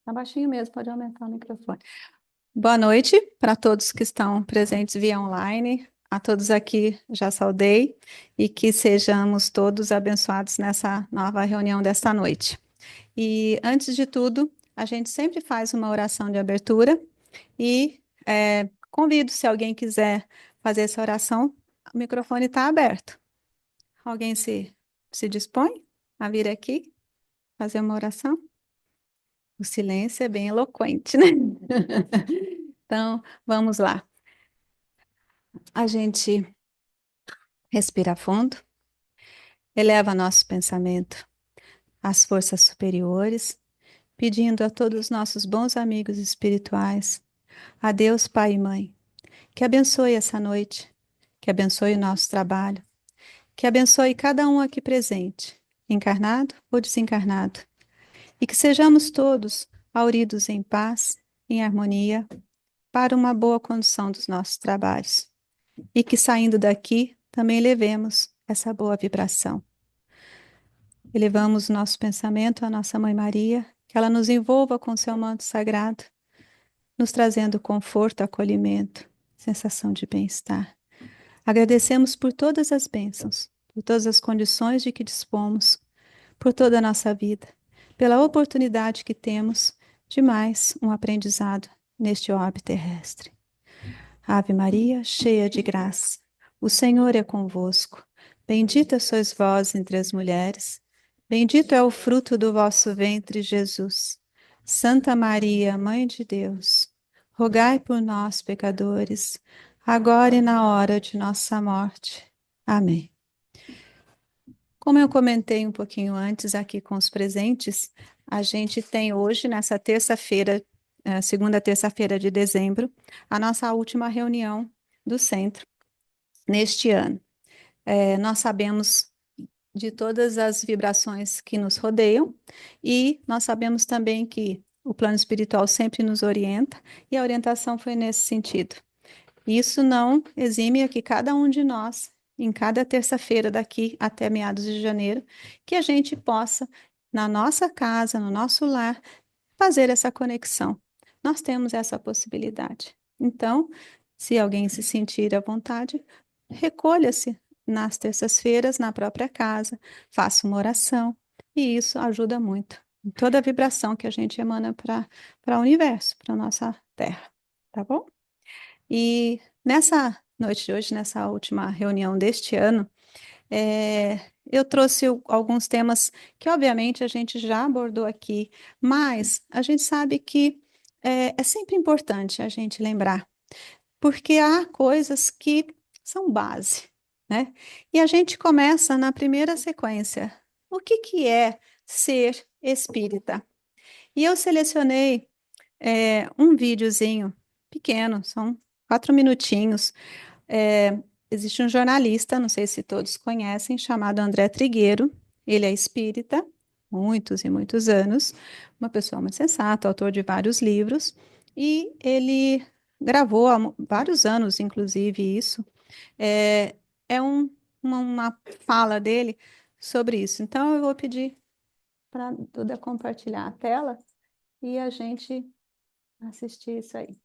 Tá baixinho mesmo, pode aumentar o microfone. Boa noite para todos que estão presentes via online. A todos aqui já saudei e que sejamos todos abençoados nessa nova reunião desta noite. E antes de tudo, a gente sempre faz uma oração de abertura e convido, se alguém quiser fazer essa oração, o microfone está aberto. Alguém se dispõe a vir aqui fazer uma oração? O silêncio é bem eloquente, né? Então, vamos lá. A gente respira fundo, eleva nosso pensamento às forças superiores, pedindo a todos os nossos bons amigos espirituais, a Deus Pai e Mãe, que abençoe essa noite, que abençoe o nosso trabalho, que abençoe cada um aqui presente, encarnado ou desencarnado, e que sejamos todos auridos em paz, em harmonia, para uma boa condução dos nossos trabalhos. E que saindo daqui também levemos essa boa vibração. Elevamos o nosso pensamento à nossa Mãe Maria, que ela nos envolva com seu manto sagrado, nos trazendo conforto, acolhimento, sensação de bem-estar. Agradecemos por todas as bênçãos, por todas as condições de que dispomos, por toda a nossa vida, pela oportunidade que temos de mais um aprendizado neste orbe terrestre. Ave Maria, cheia de graça, o Senhor é convosco. Bendita sois vós entre as mulheres, bendito é o fruto do vosso ventre, Jesus. Santa Maria, Mãe de Deus, rogai por nós, pecadores, agora e na hora de nossa morte. Amém. Como eu comentei um pouquinho antes aqui com os presentes, a gente tem hoje, nessa terça-feira, segunda terça-feira de dezembro, a nossa última reunião do centro neste ano. Nós sabemos de todas as vibrações que nos rodeiam e nós sabemos também que o plano espiritual sempre nos orienta e a orientação foi nesse sentido. Isso não exime a que cada um de nós, em cada terça-feira daqui até meados de janeiro, que a gente possa, na nossa casa, no nosso lar, fazer essa conexão. Nós temos essa possibilidade. Então, se alguém se sentir à vontade, recolha-se nas terças-feiras na própria casa, faça uma oração, e isso ajuda muito em toda a vibração que a gente emana para o universo, para a nossa Terra, tá bom? E nessa noite de hoje, nessa última reunião deste ano, eu trouxe alguns temas que, obviamente, a gente já abordou aqui, mas a gente sabe que é sempre importante a gente lembrar, porque há coisas que são base, né? E a gente começa na primeira sequência. O que que é ser espírita? E eu selecionei um videozinho pequeno, são 4 minutinhos. É, existe um jornalista, não sei se todos conhecem, chamado André Trigueiro. Ele é espírita, muitos e muitos anos, uma pessoa muito sensata, autor de vários livros, e ele gravou há vários anos, inclusive, isso. É, é uma fala dele sobre isso. Então, eu vou pedir para Duda compartilhar a tela e a gente assistir isso aí.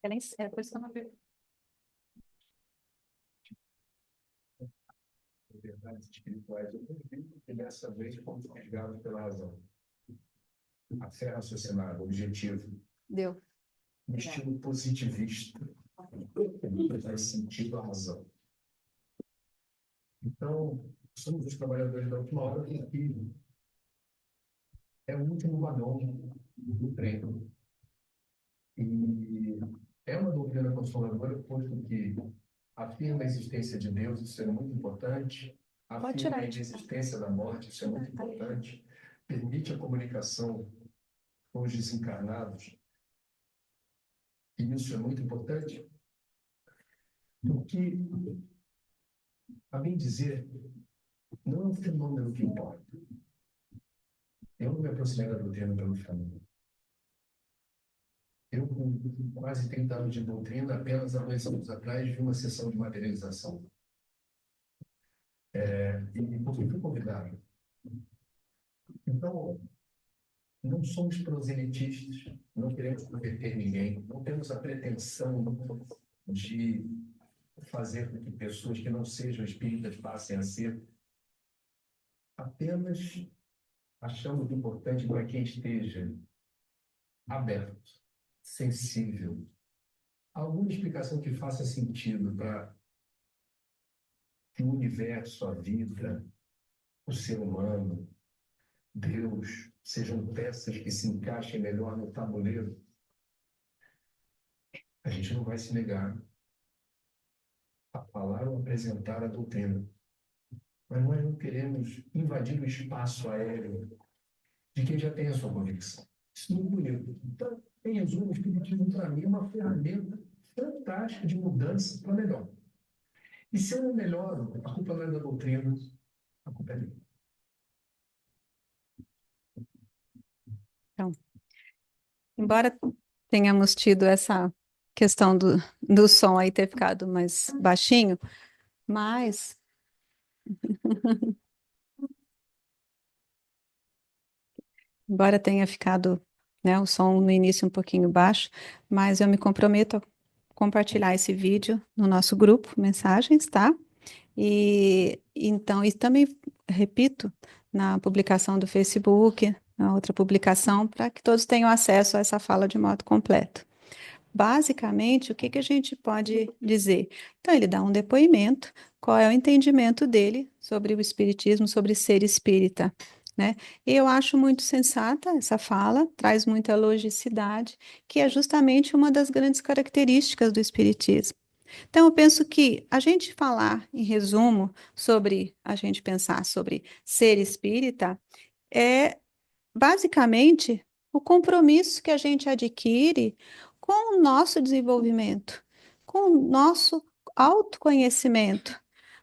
Por isso que eu não vi. Verdades espirituais. Eu acredito que dessa vez fomos fisgados pela razão. A fé raciocinada, objetivo, Deu. um estilo positivista, que faz sentido à razão. Então, somos os trabalhadores da última hora que é o último vagão do trem. E é uma doutrina consoladora, posto que afirma a existência de Deus, isso é muito importante, Pode afirma tirar. a inexistência da morte, isso é muito importante, permite a comunicação com os desencarnados, e isso é muito importante, porque, a bem dizer, não é um fenômeno que importa. Eu não me aproximei da doutrina pelo fenômeno. Eu, com quase 30 anos de doutrina, apenas há 2 anos atrás, vi uma sessão de materialização. E porque fui convidado. Então, não somos proselitistas, não queremos converter ninguém, não temos a pretensão de fazer com que pessoas que não sejam espíritas passem a ser. Apenas achamos importante para quem esteja aberto, sensível, alguma explicação que faça sentido para que o universo, a vida, o ser humano, Deus, sejam peças que se encaixem melhor no tabuleiro. A gente não vai se negar a falar ou apresentar a doutrina, mas nós não queremos invadir o espaço aéreo de quem já tem a sua convicção. Isso não é bonito. Então, em resumo, o Espiritismo, para mim, é uma ferramenta fantástica de mudança para melhor. E se eu não melhoro, a culpa não é da doutrina, a culpa é minha. Então, embora tenhamos tido essa questão do som aí ter ficado mais baixinho, mas embora tenha ficado, né, o som no início um pouquinho baixo, mas eu me comprometo a compartilhar esse vídeo no nosso grupo, mensagens, tá? E então, e também repito, na publicação do Facebook, na outra publicação, para que todos tenham acesso a essa fala de modo completo. Basicamente, o que que a gente pode dizer? Então, ele dá um depoimento, qual é o entendimento dele sobre o espiritismo, sobre ser espírita, né? E eu acho muito sensata essa fala, traz muita logicidade, que é justamente uma das grandes características do espiritismo. Então, eu penso que a gente falar, em resumo, sobre a gente pensar sobre ser espírita é basicamente o compromisso que a gente adquire com o nosso desenvolvimento, com o nosso autoconhecimento,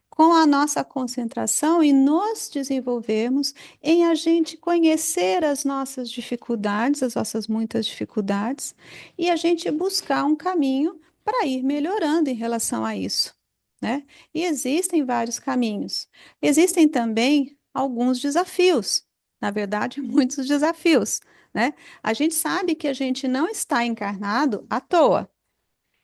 com a nossa concentração e nos desenvolvermos em a gente conhecer as nossas dificuldades, as nossas muitas dificuldades, e a gente buscar um caminho para ir melhorando em relação a isso, né? E existem vários caminhos. Existem também alguns desafios, na verdade, muitos desafios, né? A gente sabe que a gente não está encarnado à toa.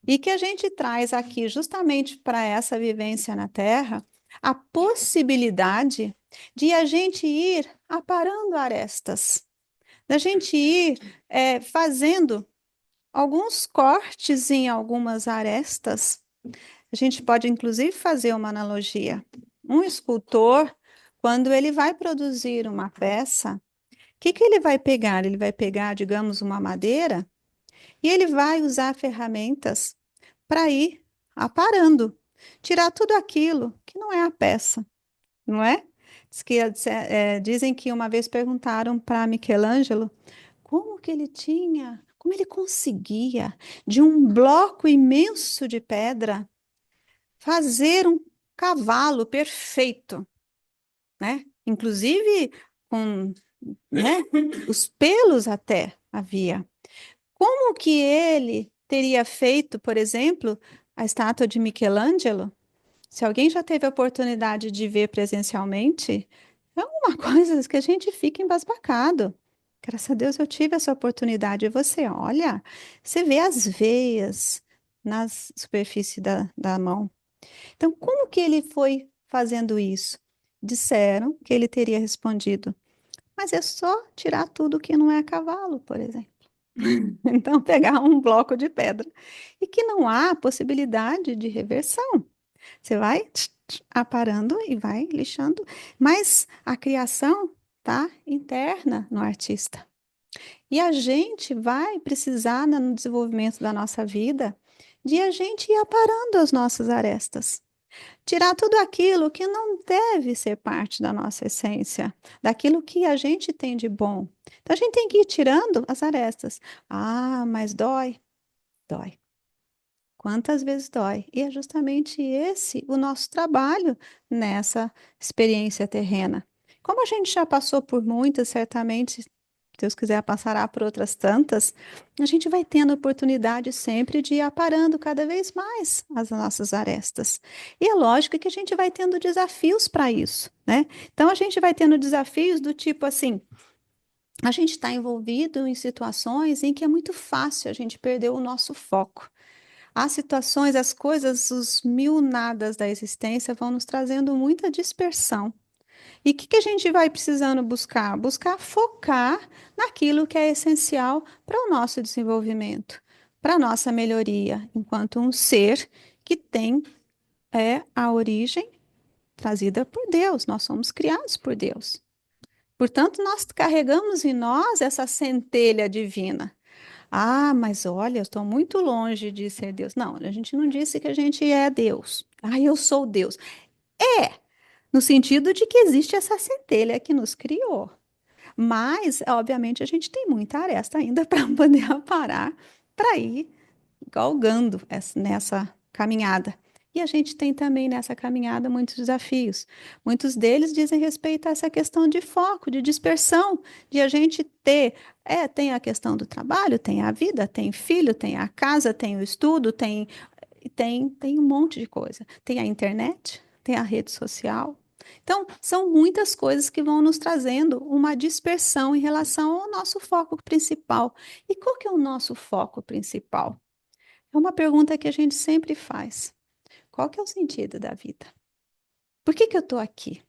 E que a gente traz aqui, justamente para essa vivência na Terra, a possibilidade de a gente ir aparando arestas, da gente ir fazendo alguns cortes em algumas arestas. A gente pode, inclusive, fazer uma analogia. Um escultor, quando ele vai produzir uma peça, o que que ele vai pegar? Ele vai pegar, digamos, uma madeira e ele vai usar ferramentas para ir aparando, tirar tudo aquilo que não é a peça, não é? Dizem que uma vez perguntaram para Michelangelo como que ele tinha, como ele conseguia, de um bloco imenso de pedra, fazer um cavalo perfeito, né? Inclusive com, né, os pelos até havia. Como que ele teria feito, por exemplo, a estátua de Michelangelo? Se alguém já teve a oportunidade de ver presencialmente, é uma coisa que a gente fica embasbacado. Graças a Deus eu tive essa oportunidade. E você olha, você vê as veias na superfície da mão. Então, como que ele foi fazendo isso? Disseram que ele teria respondido, mas é só tirar tudo que não é cavalo, por exemplo. Então, pegar um bloco de pedra e que não há possibilidade de reversão. Você vai aparando e vai lixando, mas a criação tá interna no artista. E a gente vai precisar no desenvolvimento da nossa vida de a gente ir aparando as nossas arestas. Tirar tudo aquilo que não deve ser parte da nossa essência, daquilo que a gente tem de bom. Então a gente tem que ir tirando as arestas. Ah, mas dói, dói. Quantas vezes dói? E é justamente esse o nosso trabalho nessa experiência terrena. Como a gente já passou por muitas, certamente, se Deus quiser, passará por outras tantas, a gente vai tendo oportunidade sempre de ir aparando cada vez mais as nossas arestas. E é lógico que a gente vai tendo desafios para isso, né? Então a gente vai tendo desafios do tipo assim. A gente está envolvido em situações em que é muito fácil a gente perder o nosso foco. As situações, as coisas, os mil nadas da existência vão nos trazendo muita dispersão. E o que, que a gente vai precisando buscar? Buscar focar naquilo que é essencial para o nosso desenvolvimento, para a nossa melhoria, enquanto um ser que tem a origem trazida por Deus. Nós somos criados por Deus. Portanto, nós carregamos em nós essa centelha divina. Ah, mas olha, eu estou muito longe de ser Deus. Não, a gente não disse que a gente é Deus. Ah, eu sou Deus. É, no sentido de que existe essa centelha que nos criou. Mas, obviamente, a gente tem muita aresta ainda para poder aparar para ir galgando nessa caminhada. E a gente tem também nessa caminhada muitos desafios. Muitos deles dizem respeito a essa questão de foco, de dispersão, de a gente ter. Tem a questão do trabalho, tem a vida, tem filho, tem a casa, tem o estudo, tem um monte de coisa. Tem a internet, tem a rede social. Então, são muitas coisas que vão nos trazendo uma dispersão em relação ao nosso foco principal. E qual que é o nosso foco principal? É uma pergunta que a gente sempre faz. Qual que é o sentido da vida? Por que que eu estou aqui?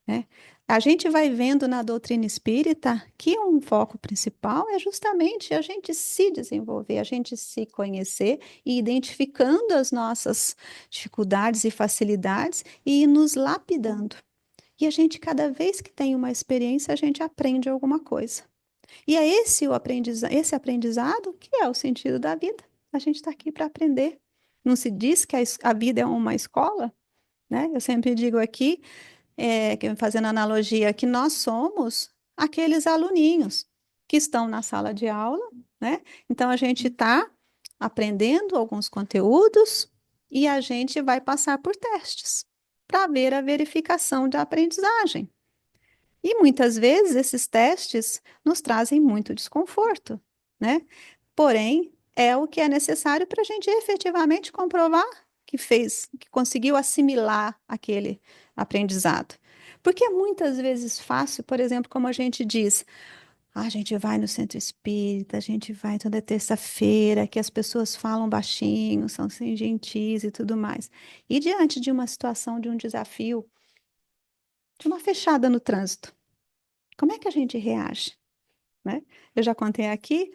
Né? A gente vai vendo na doutrina espírita que um foco principal é justamente a gente se desenvolver, a gente se conhecer e identificando as nossas dificuldades e facilidades e ir nos lapidando. E a gente, cada vez que tem uma experiência, a gente aprende alguma coisa. E é esse aprendizado que é o sentido da vida. A gente está aqui para aprender. Não se diz que a vida é uma escola, né? Eu sempre digo aqui, fazendo analogia, que nós somos aqueles aluninhos que estão na sala de aula, né? Então a gente está aprendendo alguns conteúdos e a gente vai passar por testes para ver a verificação da aprendizagem. E muitas vezes esses testes nos trazem muito desconforto, né? Porém, é o que é necessário para a gente efetivamente comprovar que fez, que conseguiu assimilar aquele aprendizado. Porque é muitas vezes fácil, por exemplo, como a gente diz, a gente vai no centro espírita, a gente vai toda terça-feira, que as pessoas falam baixinho, são sem gentis e tudo mais. E diante de uma situação, de um desafio, de uma fechada no trânsito, como é que a gente reage, né? Eu já contei aqui,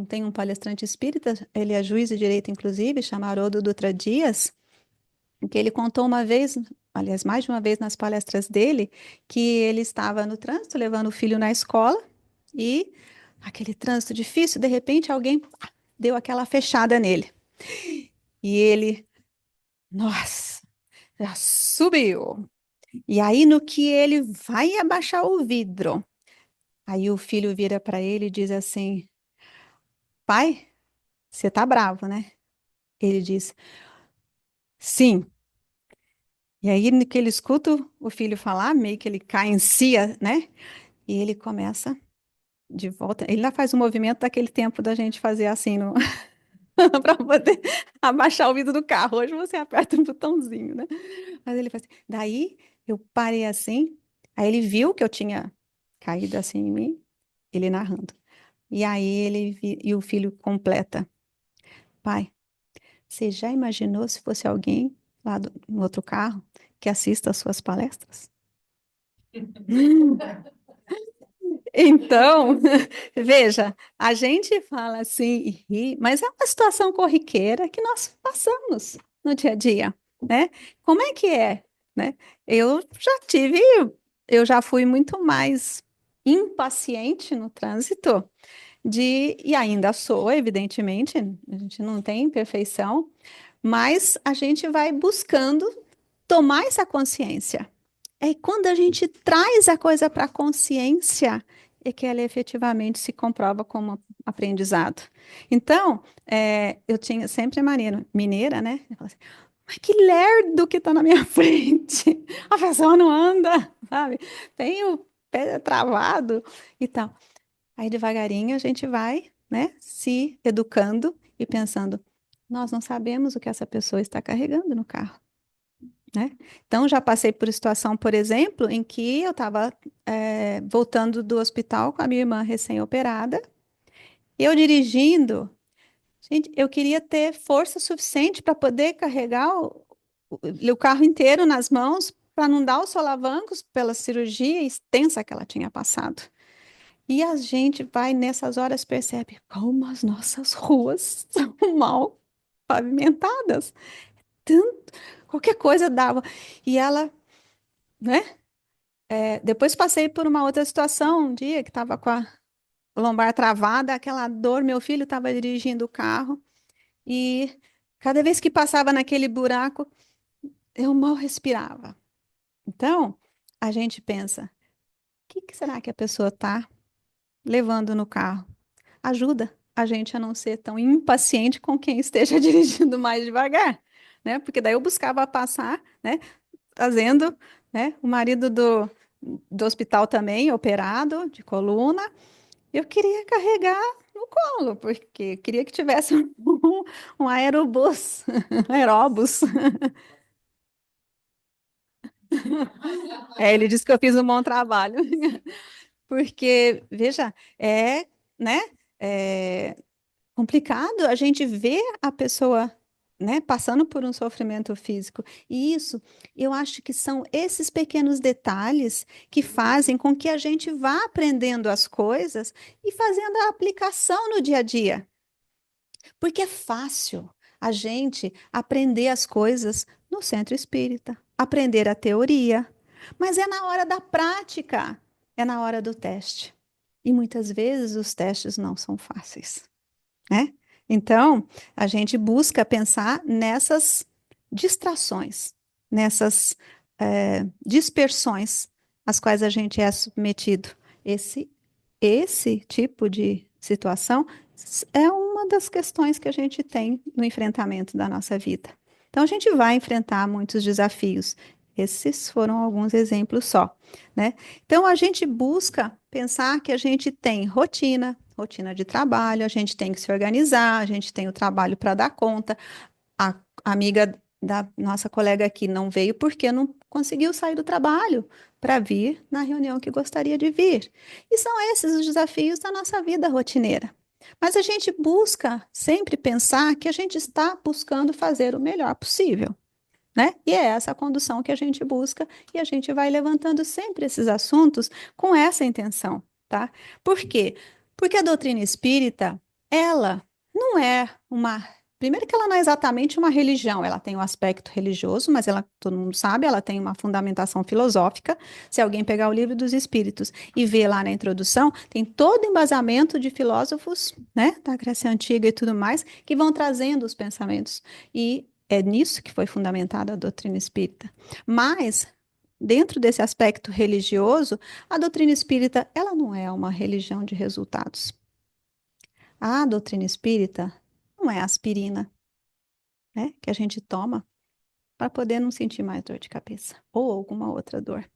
tem um palestrante espírita, ele é juiz de direito, inclusive, chama Haroldo Dutra Dias, que ele contou uma vez, aliás, mais de uma vez nas palestras dele, que ele estava no trânsito, levando o filho na escola, e aquele trânsito difícil, de repente alguém deu aquela fechada nele. E ele, nossa, já subiu. E aí, no que ele vai abaixar o vidro, aí o filho vira para ele e diz assim: Pai, você tá bravo, né? Ele diz: Sim, E aí, no que ele escuta o filho falar, meio que ele cai em si, né? E ele começa de volta. Ele lá faz o movimento daquele tempo da gente fazer assim, no... para poder abaixar o vidro do carro. Hoje você aperta um botãozinho, né? Mas ele faz assim. Daí eu parei assim, aí ele viu que eu tinha caído assim em mim, ele narrando. E aí e o filho completa: Pai, você já imaginou se fosse alguém lá no outro carro que assista às suas palestras? Então, veja, a gente fala assim e ri, mas é uma situação corriqueira que nós passamos no dia a dia, né? Como é que é, né? Eu já tive, eu já fui muito mais impaciente no trânsito e ainda sou, evidentemente, a gente não tem perfeição, mas a gente vai buscando tomar essa consciência. É quando a gente traz a coisa para a consciência, é que ela efetivamente se comprova como aprendizado. Então, eu tinha sempre a mineira, né? Eu falava assim, mas que lerdo que está na minha frente. A pessoa não anda, sabe? Tem o pé travado e tal. Aí devagarinho a gente vai, né, se educando e pensando, nós não sabemos o que essa pessoa está carregando no carro, né? Então já passei por situação, por exemplo, em que eu estava voltando do hospital com a minha irmã recém-operada, eu dirigindo, gente, eu queria ter força suficiente para poder carregar o carro inteiro nas mãos para não dar os solavancos pela cirurgia extensa que ela tinha passado. E a gente vai nessas horas percebe como as nossas ruas são mal pavimentadas. Tanto, qualquer coisa dava. E ela, né? Depois passei por uma outra situação, um dia que estava com a lombar travada, aquela dor. Meu filho estava dirigindo o carro e cada vez que passava naquele buraco, eu mal respirava. Então, a gente pensa: o que que será que a pessoa está levando no carro? Ajuda a gente a não ser tão impaciente com quem esteja dirigindo mais devagar, né? Porque daí eu buscava passar, né? Trazendo, né? O marido do hospital também, operado de coluna. Eu queria carregar no colo, porque eu queria que tivesse um aerobus, aeróbus. Ele disse que eu fiz um bom trabalho. Porque, veja, né? É, complicado a gente ver a pessoa, né, passando por um sofrimento físico. E isso, eu acho que são esses pequenos detalhes que fazem com que a gente vá aprendendo as coisas e fazendo a aplicação no dia a dia. Porque é fácil a gente aprender as coisas no centro espírita, aprender a teoria, mas é na hora da prática, é na hora do teste. E muitas vezes os testes não são fáceis, né? Então, a gente busca pensar nessas distrações, nessas dispersões às quais a gente é submetido. Esse, esse tipo de situação é uma das questões que a gente tem no enfrentamento da nossa vida. Então, a gente vai enfrentar muitos desafios. Esses foram alguns exemplos só, né? Então, a gente busca pensar que a gente tem rotina, rotina de trabalho, a gente tem que se organizar, a gente tem o trabalho para dar conta. A amiga da nossa colega aqui não veio porque não conseguiu sair do trabalho para vir na reunião que gostaria de vir. E são esses os desafios da nossa vida rotineira. Mas a gente busca sempre pensar que a gente está buscando fazer o melhor possível, né? E é essa a condução que a gente busca e a gente vai levantando sempre esses assuntos com essa intenção, tá? Por quê? Porque a doutrina espírita, ela não é uma. Primeiro que ela não é exatamente uma religião, ela tem um aspecto religioso, mas ela, todo mundo sabe, ela tem uma fundamentação filosófica. Se alguém pegar o livro dos Espíritos e ver lá na introdução, tem todo embasamento de filósofos, né, da Grécia Antiga e tudo mais, que vão trazendo os pensamentos. E é nisso que foi fundamentada a doutrina espírita. Mas, dentro desse aspecto religioso, a doutrina espírita, ela não é uma religião de resultados. A doutrina espírita não é aspirina, né, que a gente toma. para poder não sentir mais dor de cabeça ou alguma outra dor.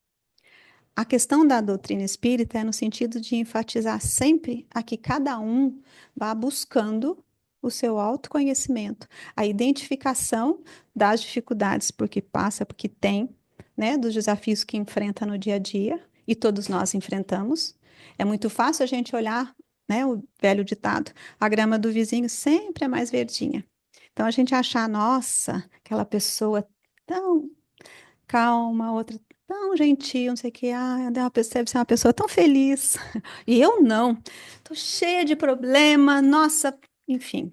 A questão da doutrina espírita é no sentido de enfatizar sempre a que cada um vá buscando o seu autoconhecimento, a identificação das dificuldades porque passa, porque tem, né, dos desafios que enfrenta no dia a dia, e todos nós enfrentamos. É muito fácil a gente olhar, né, o velho ditado, a grama do vizinho sempre é mais verdinha. Então a gente achar, nossa, aquela pessoa tão calma, outra tão gentil, não sei o que, ela percebe ser uma pessoa tão feliz. E eu não, tô cheia de problema, nossa, enfim,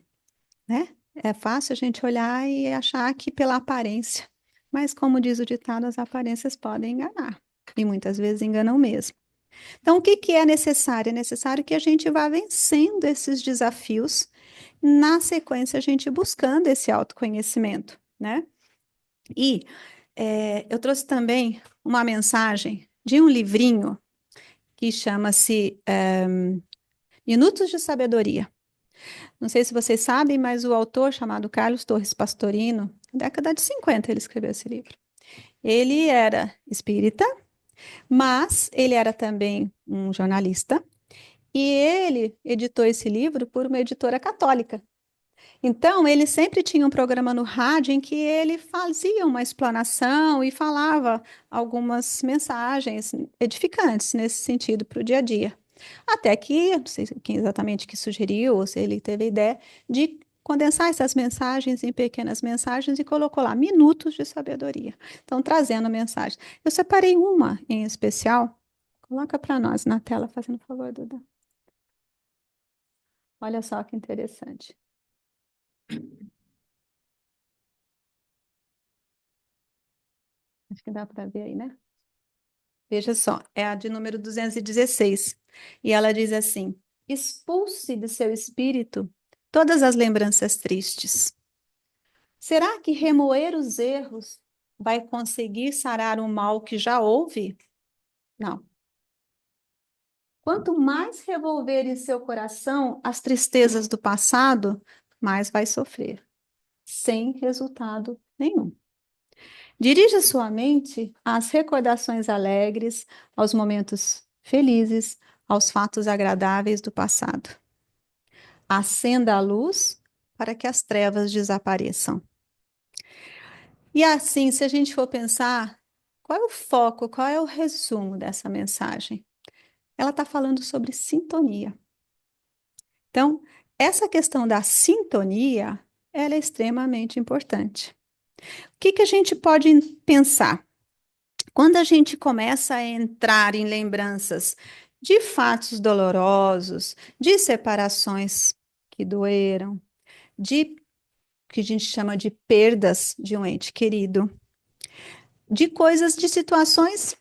né? É fácil a gente olhar e achar que pela aparência, mas como diz o ditado, as aparências podem enganar, e muitas vezes enganam mesmo. Então, o que que é necessário? É necessário que a gente vá vencendo esses desafios, na sequência, a gente buscando esse autoconhecimento, né? E eu trouxe também uma mensagem de um livrinho que chama-se Minutos de Sabedoria. Não sei se vocês sabem, mas o autor, chamado Carlos Torres Pastorino, na década de 50 ele escreveu esse livro. Ele era espírita, mas ele era também um jornalista, e ele editou esse livro por uma editora católica. Então, ele sempre tinha um programa no rádio em que ele fazia uma explanação e falava algumas mensagens edificantes nesse sentido para o dia a dia. Até que, não sei quem exatamente que sugeriu, ou se ele teve a ideia de condensar essas mensagens em pequenas mensagens e colocou lá minutos de sabedoria. Então, trazendo mensagens. Eu separei uma em especial. Coloca para nós na tela, fazendo favor, Duda. Olha só que interessante. Acho que dá para ver aí, né? Veja só, é a de número 216. E ela diz assim: expulse de seu espírito todas as lembranças tristes. Será que remoer os erros vai conseguir sarar o mal que já houve? Não. Quanto mais revolver em seu coração as tristezas do passado, mais vai sofrer, sem resultado nenhum. Dirija sua mente às recordações alegres, aos momentos felizes, aos fatos agradáveis do passado. Acenda a luz para que as trevas desapareçam. E assim, se a gente for pensar, qual é o foco, qual é o resumo dessa mensagem? Ela está falando sobre sintonia. Então, essa questão da sintonia, ela é extremamente importante. O que que a gente pode pensar? Quando a gente começa a entrar em lembranças de fatos dolorosos, de separações que doeram, de que a gente chama de perdas de um ente querido, de coisas, de situações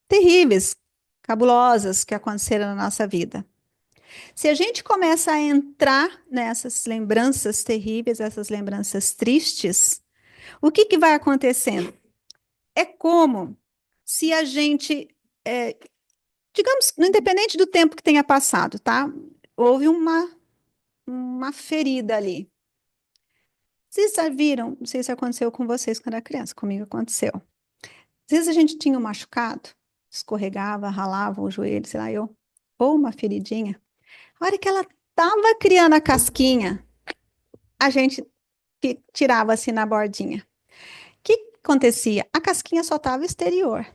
terríveis, cabulosas que aconteceram na nossa vida. Se a gente começa a entrar nessas lembranças terríveis, essas lembranças tristes, o que que vai acontecendo? É como se a gente, digamos, independente do tempo que tenha passado, tá? Houve uma ferida ali. Vocês já viram, não sei se aconteceu com vocês quando era criança, comigo aconteceu. Às vezes a gente tinha um machucado, escorregava, ralava o joelho, sei lá, ou uma feridinha. A hora que ela estava criando a casquinha, a gente tirava assim na bordinha. O que acontecia? A casquinha só estava exterior.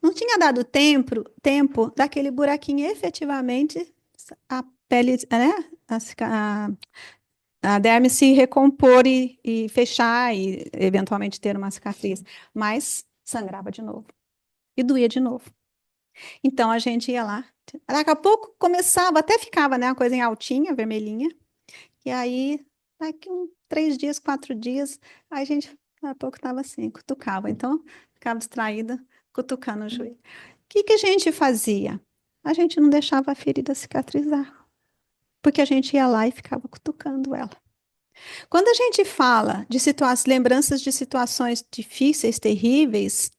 Não tinha dado tempo daquele buraquinho efetivamente, a pele, né? A derme se recompor e fechar e eventualmente ter uma cicatriz. Mas sangrava de novo. E doía de novo. Então a gente ia lá. Daqui a pouco começava, até ficava, né? Uma coisa em altinha, vermelhinha. E aí, daqui 3 dias, 4 dias, aí a gente, daqui a pouco estava assim, cutucava. Então, ficava distraída, cutucando o joelho. O que que a gente fazia? A gente não deixava a ferida cicatrizar. Porque a gente ia lá e ficava cutucando ela. Quando a gente fala de lembranças de situações difíceis, terríveis,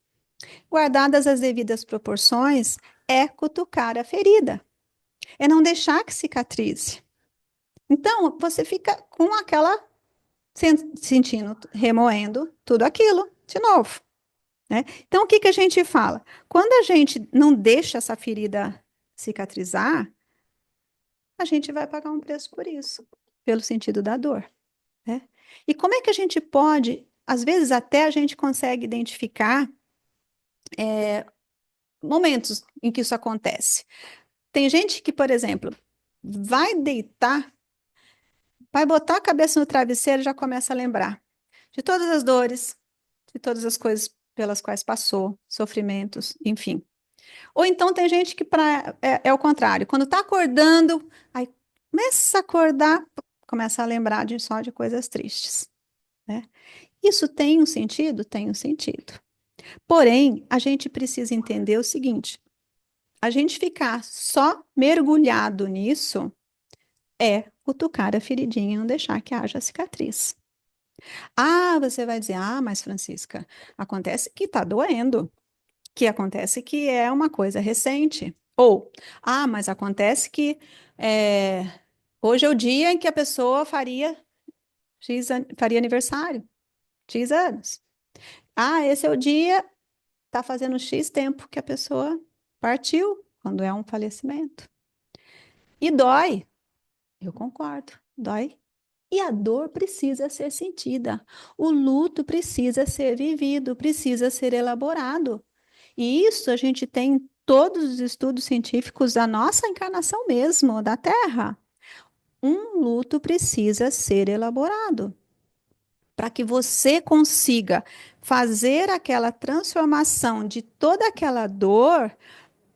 guardadas as devidas proporções, é cutucar a ferida, é não deixar que cicatrize. Então, você fica com aquela sentindo, remoendo tudo aquilo de novo, né? Então, o que que a gente fala? Quando a gente não deixa essa ferida cicatrizar, a gente vai pagar um preço por isso, pelo sentido da dor, né? E como é que a gente pode, às vezes até a gente consegue identificar momentos em que isso acontece. Tem gente que, por exemplo, vai deitar, vai botar a cabeça no travesseiro e já começa a lembrar de todas as dores, de todas as coisas pelas quais passou, sofrimentos, enfim. Ou então tem gente que é o contrário, quando está acordando, aí começa a acordar, começa a lembrar só de coisas tristes, né? Isso tem um sentido? Tem um sentido. Porém, a gente precisa entender o seguinte: a gente ficar só mergulhado nisso é cutucar a feridinha e não deixar que haja cicatriz. Ah, você vai dizer, ah, mas Francisca, acontece que está doendo, que acontece que é uma coisa recente. Ou, ah, mas acontece que é, hoje é o dia em que a pessoa faria aniversário, X anos. Ah, esse é o dia, está fazendo X tempo que a pessoa partiu, quando é um falecimento. E dói, eu concordo, dói. E a dor precisa ser sentida. O luto precisa ser vivido, precisa ser elaborado. E isso a gente tem em todos os estudos científicos da nossa encarnação mesmo, da Terra. Um luto precisa ser elaborado para que você consiga fazer aquela transformação de toda aquela dor,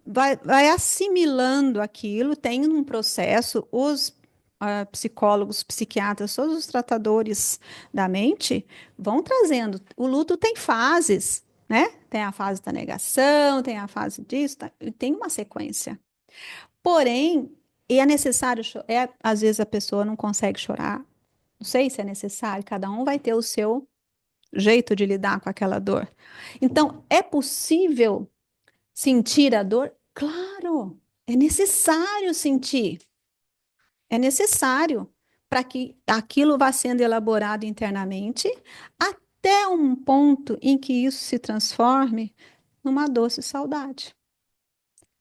vai assimilando aquilo, tem um processo, os psicólogos, psiquiatras, todos os tratadores da mente vão trazendo. O luto tem fases, né? Tem a fase da negação, tem a fase disso, tem uma sequência. Porém, e é necessário, às vezes a pessoa não consegue chorar, não sei se é necessário, cada um vai ter o seu jeito de lidar com aquela dor. Então, é possível sentir a dor? Claro, é necessário sentir. É necessário para que aquilo vá sendo elaborado internamente até um ponto em que isso se transforme numa doce saudade.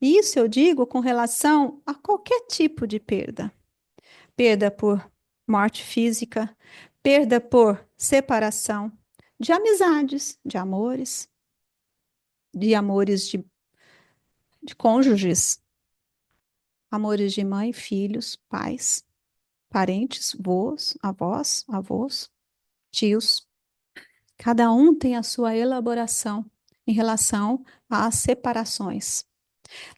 Isso eu digo com relação a qualquer tipo de perda. Perda por morte física, perda por separação, de amizades, de amores de cônjuges, amores de mãe, filhos, pais, parentes, vô, avós, avós, tios. Cada um tem a sua elaboração em relação às separações.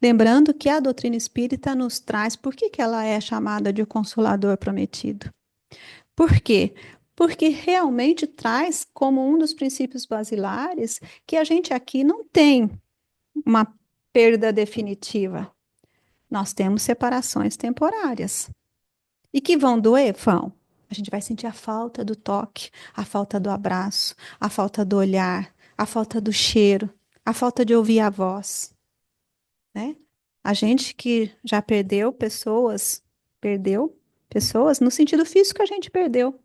Lembrando que a doutrina espírita nos traz, por que que ela é chamada de o Consolador Prometido? Por quê? Porque realmente traz como um dos princípios basilares que a gente aqui não tem uma perda definitiva. Nós temos separações temporárias. E que vão doer? Vão. A gente vai sentir a falta do toque, a falta do abraço, a falta do olhar, a falta do cheiro, a falta de ouvir a voz, né? A gente que já perdeu pessoas no sentido físico a gente perdeu.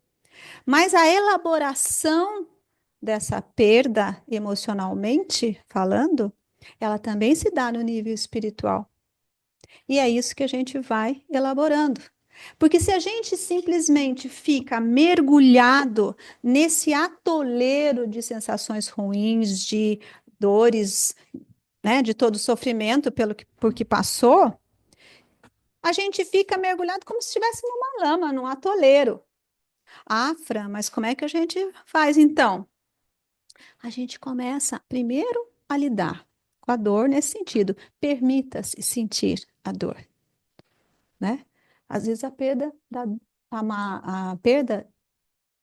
Mas a elaboração dessa perda emocionalmente falando, ela também se dá no nível espiritual. E é isso que a gente vai elaborando. Porque se a gente simplesmente fica mergulhado nesse atoleiro de sensações ruins, de dores, né, de todo o sofrimento por que passou, a gente fica mergulhado como se estivesse numa lama, num atoleiro. Ah, Fran, mas como é que a gente faz então? A gente começa primeiro a lidar com a dor nesse sentido. Permita-se sentir a dor, né? Às vezes a perda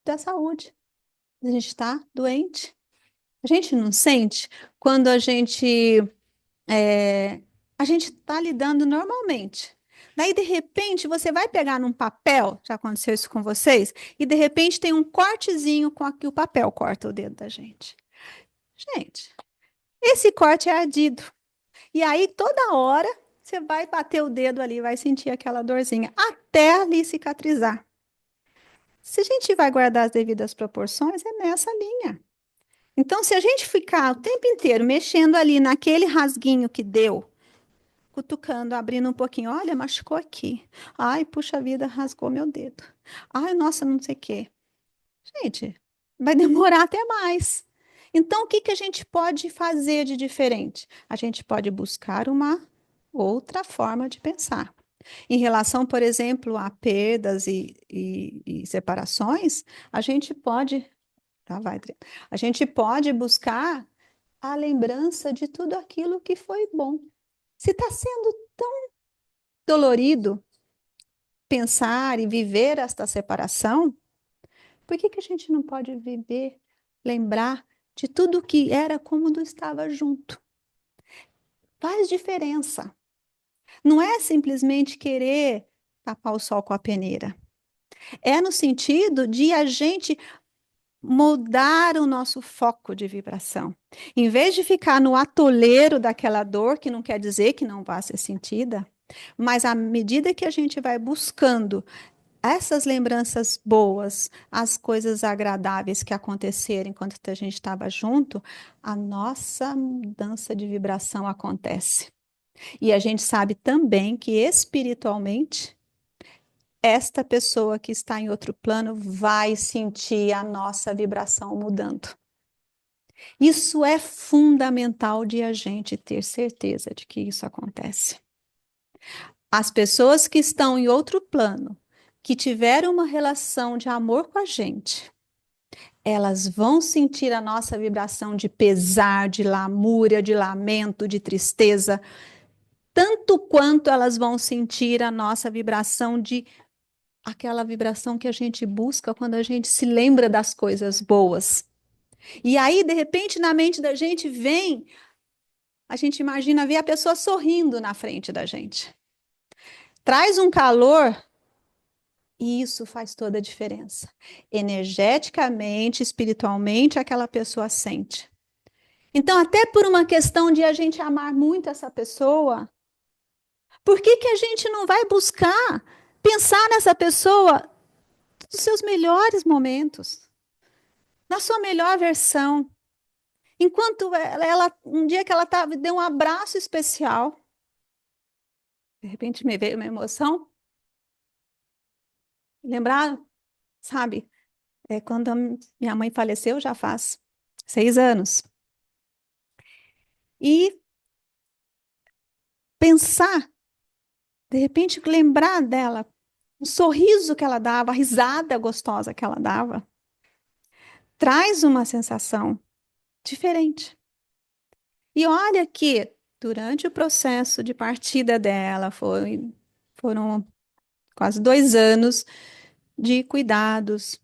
da saúde. A gente está doente. A gente não sente quando é, a gente está lidando normalmente. Daí, de repente, você vai pegar num papel, já aconteceu isso com vocês, e de repente tem um cortezinho com que o papel corta o dedo da gente. Gente, esse corte é ardido. E aí, toda hora, você vai bater o dedo ali, vai sentir aquela dorzinha, até ali cicatrizar. Se a gente vai guardar as devidas proporções, é nessa linha. Então, se a gente ficar o tempo inteiro mexendo ali naquele rasguinho que deu, cutucando, abrindo um pouquinho, olha, machucou aqui. Ai, puxa vida, rasgou meu dedo. Ai, nossa, não sei o quê. Gente, vai demorar até mais. Então, o que que a gente pode fazer de diferente? A gente pode buscar uma outra forma de pensar. Em relação, por exemplo, a perdas e separações, a gente pode, tá, vai, Adriana. A gente pode buscar a lembrança de tudo aquilo que foi bom. Se está sendo dolorido pensar e viver esta separação, por que que a gente não pode viver, lembrar de tudo que era quando estava junto? Faz diferença. Não é simplesmente querer tapar o sol com a peneira. É no sentido de a gente mudar o nosso foco de vibração. Em vez de ficar no atoleiro daquela dor, que não quer dizer que não vá ser sentida, mas à medida que a gente vai buscando essas lembranças boas, as coisas agradáveis que aconteceram enquanto a gente estava junto, a nossa mudança de vibração acontece. E a gente sabe também que espiritualmente, esta pessoa que está em outro plano vai sentir a nossa vibração mudando. Isso é fundamental de a gente ter certeza de que isso acontece. As pessoas que estão em outro plano, que tiveram uma relação de amor com a gente, elas vão sentir a nossa vibração de pesar, de lamúria, de lamento, de tristeza, tanto quanto elas vão sentir a nossa vibração de aquela vibração que a gente busca quando a gente se lembra das coisas boas. E aí, de repente, na mente da gente vem, a gente imagina ver a pessoa sorrindo na frente da gente. Traz um calor e isso faz toda a diferença. Energeticamente, espiritualmente, aquela pessoa sente. Então, até por uma questão de a gente amar muito essa pessoa, por que que a gente não vai buscar pensar nessa pessoa nos seus melhores momentos, na sua melhor versão? Enquanto um dia que ela tava, deu um abraço especial, de repente me veio uma emoção, lembrar, sabe? É quando a minha mãe faleceu, já faz 6 anos. E pensar, de repente lembrar dela, o sorriso que ela dava, a risada gostosa que ela dava, traz uma sensação diferente. E olha que durante o processo de partida dela, foram quase 2 anos de cuidados,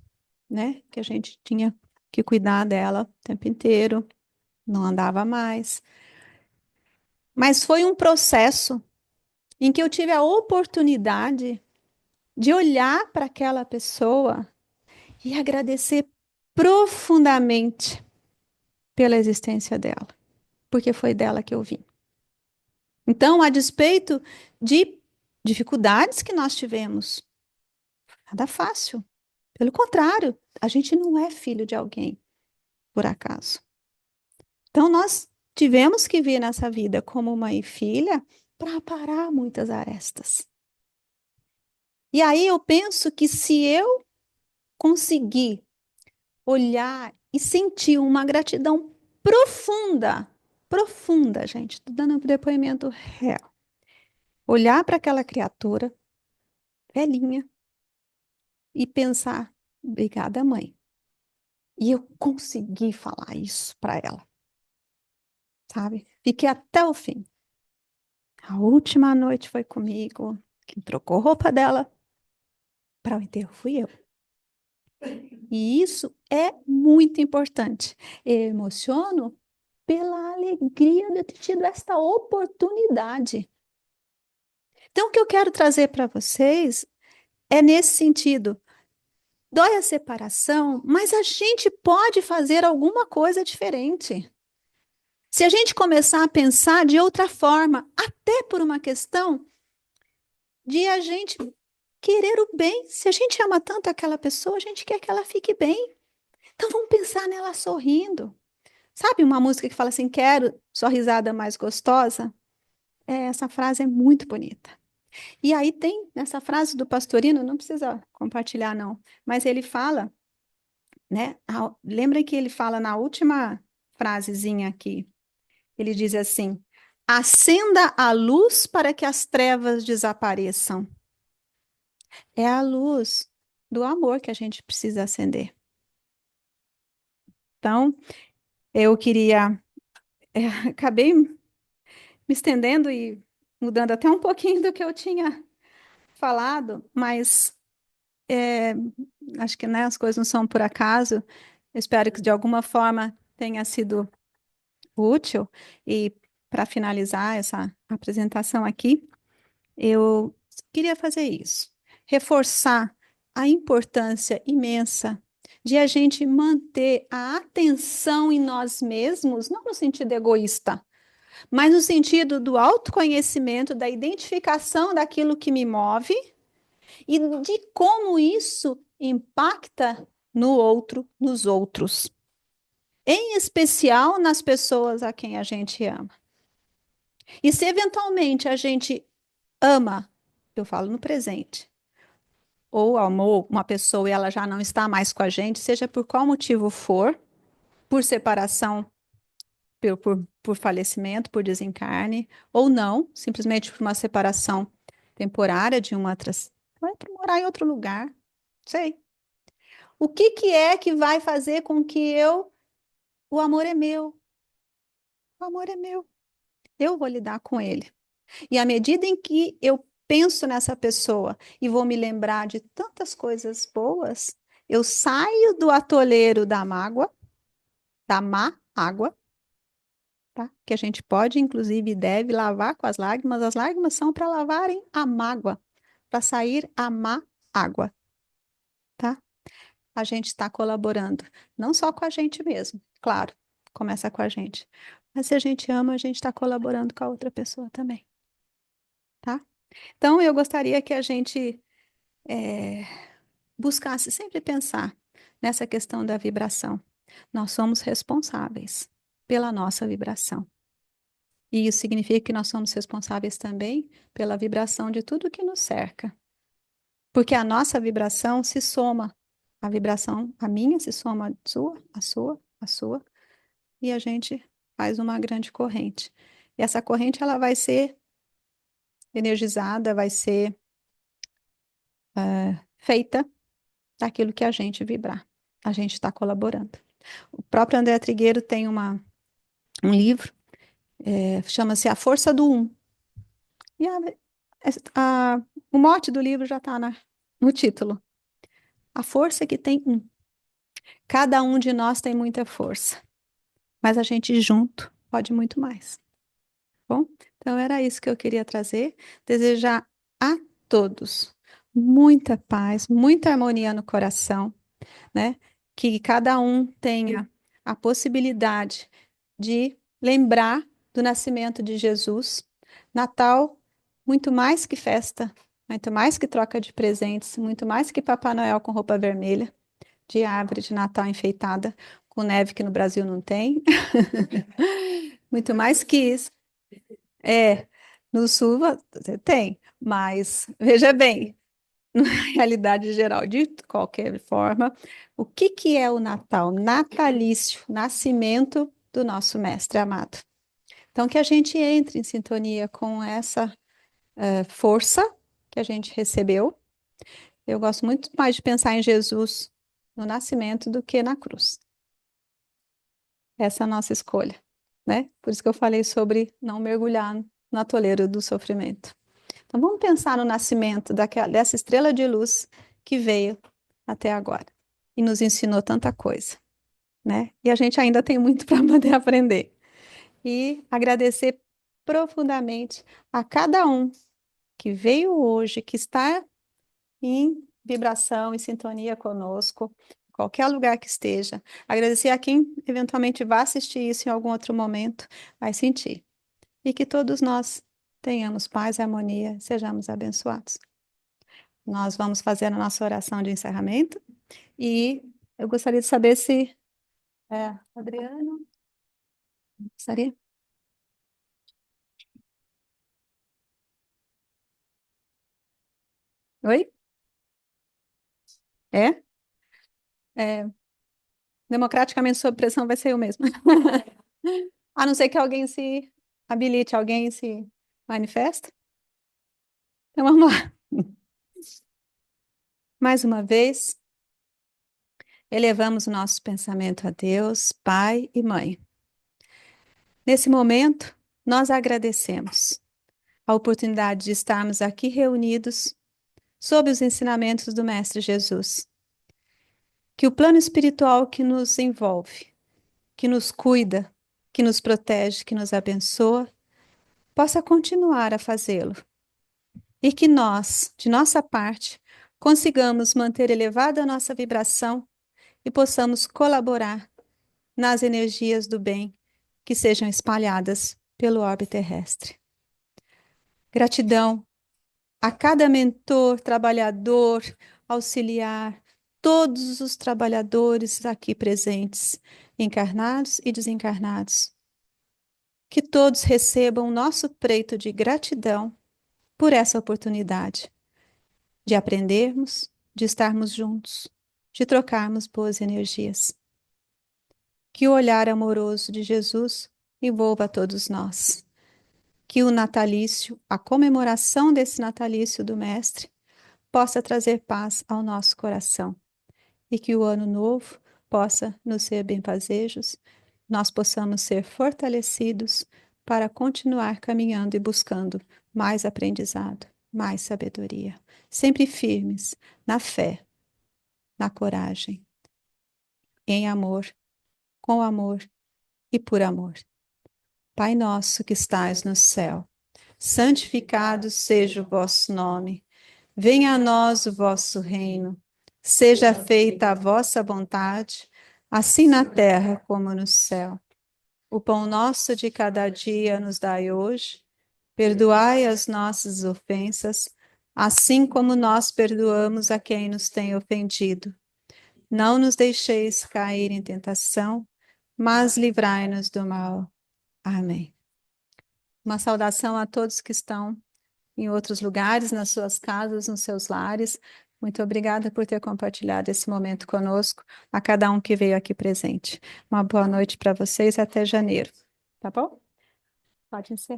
né? Que a gente tinha que cuidar dela o tempo inteiro, não andava mais. Mas foi um processo em que eu tive a oportunidade de olhar para aquela pessoa e agradecer profundamente pela existência dela, porque foi dela que eu vim. Então, a despeito de dificuldades que nós tivemos, nada fácil. Pelo contrário, a gente não é filho de alguém, por acaso. Então, nós tivemos que vir nessa vida como mãe e filha para aparar muitas arestas. E aí eu penso que se eu conseguir olhar e sentir uma gratidão profunda, profunda, gente, estou dando um depoimento real. Olhar para aquela criatura velhinha e pensar, obrigada, mãe. E eu consegui falar isso para ela, sabe? Fiquei até o fim. A última noite foi comigo. Quem trocou roupa dela para o enterro fui eu. E isso é muito importante. Eu emociono pela alegria de ter tido esta oportunidade. Então, o que eu quero trazer para vocês é nesse sentido. Dói a separação, mas a gente pode fazer alguma coisa diferente. Se a gente começar a pensar de outra forma, até por uma questão de a gente querer o bem. Se a gente ama tanto aquela pessoa, a gente quer que ela fique bem. Então vamos pensar nela sorrindo. Sabe uma música que fala assim, quero sua risada mais gostosa? Essa frase é muito bonita. E aí tem nessa frase do Pastorino, não precisa compartilhar não, mas ele fala, né? Lembra que ele fala na última frasezinha aqui, ele diz assim: acenda a luz para que as trevas desapareçam. É a luz do amor que a gente precisa acender. Então, eu queria, acabei me estendendo e mudando até um pouquinho do que eu tinha falado, mas acho que, né, as coisas não são por acaso. Eu espero que de alguma forma tenha sido útil. E para finalizar essa apresentação aqui, eu queria fazer isso, reforçar a importância imensa de a gente manter a atenção em nós mesmos, não no sentido egoísta, mas no sentido do autoconhecimento, da identificação daquilo que me move e de como isso impacta no outro, nos outros, em especial nas pessoas a quem a gente ama. E se eventualmente a gente ama, eu falo no presente, ou amou uma pessoa e ela já não está mais com a gente, seja por qual motivo for, por separação, por falecimento, por desencarne, ou não, simplesmente por uma separação temporária de uma outra, vai para morar em outro lugar, sei. O que que é que vai fazer com que o amor é meu, o amor é meu, eu vou lidar com ele. E à medida em que eu penso nessa pessoa e vou me lembrar de tantas coisas boas, eu saio do atoleiro da mágoa, da má água, tá? Que a gente pode, inclusive, e deve lavar com as lágrimas. As lágrimas são para lavarem a mágoa, para sair a má água, tá? A gente está colaborando, não só com a gente mesmo, claro, começa com a gente. Mas se a gente ama, a gente está colaborando com a outra pessoa também, tá? Então, eu gostaria que a gente buscasse sempre pensar nessa questão da vibração. Nós somos responsáveis pela nossa vibração. E isso significa que nós somos responsáveis também pela vibração de tudo que nos cerca. Porque a nossa vibração se soma. A vibração, a minha, se soma à sua, a sua, a sua, e a gente faz uma grande corrente. E essa corrente, ela vai ser energizada, vai ser feita daquilo que a gente vibrar. A gente está colaborando. O próprio André Trigueiro tem um livro, chama-se A Força do Um. E o mote do livro já está no título. A força que tem um. Cada um de nós tem muita força, mas a gente junto pode muito mais. Bom, então era isso que eu queria trazer. Desejar a todos muita paz, muita harmonia no coração, né? Que cada um tenha a possibilidade de lembrar do nascimento de Jesus. Natal, muito mais que festa, muito mais que troca de presentes, muito mais que Papai Noel com roupa vermelha, de árvore de Natal enfeitada, com neve que no Brasil não tem. Muito mais que isso. É, no sul você tem, mas veja bem, na realidade geral, de qualquer forma, o que que é o Natal? Natalício, nascimento do nosso mestre amado. Então, que a gente entre em sintonia com essa força que a gente recebeu. Eu gosto muito mais de pensar em Jesus no nascimento do que na cruz. Essa é a nossa escolha, né? Por isso que eu falei sobre não mergulhar no atoleiro do sofrimento. Então, vamos pensar no nascimento dessa estrela de luz que veio até agora e nos ensinou tanta coisa, né? E a gente ainda tem muito para poder aprender. E agradecer profundamente a cada um que veio hoje, que está em vibração, em sintonia conosco, qualquer lugar que esteja. Agradecer a quem eventualmente vai assistir isso em algum outro momento, vai sentir. E que todos nós tenhamos paz e harmonia, sejamos abençoados. Nós vamos fazer a nossa oração de encerramento e eu gostaria de saber se Adriano, gostaria? Oi? É? É, democraticamente sob pressão vai ser eu mesmo. A não ser que alguém se habilite, alguém se manifesta. Então vamos lá. Mais uma vez, elevamos o nosso pensamento a Deus, Pai e Mãe. Nesse momento, nós agradecemos a oportunidade de estarmos aqui reunidos sob os ensinamentos do Mestre Jesus. Que o plano espiritual que nos envolve, que nos cuida, que nos protege, que nos abençoa, possa continuar a fazê-lo. E que nós, de nossa parte, consigamos manter elevada a nossa vibração e possamos colaborar nas energias do bem que sejam espalhadas pelo orbe terrestre. Gratidão a cada mentor, trabalhador, auxiliar, todos os trabalhadores aqui presentes, encarnados e desencarnados. Que todos recebam nosso preito de gratidão por essa oportunidade de aprendermos, de estarmos juntos, de trocarmos boas energias. Que o olhar amoroso de Jesus envolva a todos nós. Que o natalício, a comemoração desse natalício do Mestre, possa trazer paz ao nosso coração. E que o ano novo possa nos ser benfazejos, nós possamos ser fortalecidos para continuar caminhando e buscando mais aprendizado, mais sabedoria. Sempre firmes na fé, na coragem, em amor, com amor e por amor. Pai nosso que estais no céu, santificado seja o vosso nome. Venha a nós o vosso reino. Seja feita a vossa vontade, assim na terra como no céu. O pão nosso de cada dia nos dai hoje. Perdoai as nossas ofensas, assim como nós perdoamos a quem nos tem ofendido. Não nos deixeis cair em tentação, mas livrai-nos do mal. Amém. Uma saudação a todos que estão em outros lugares, nas suas casas, nos seus lares. Muito obrigada por ter compartilhado esse momento conosco, a cada um que veio aqui presente. Uma boa noite para vocês e até janeiro. Tá bom? Pode encerrar.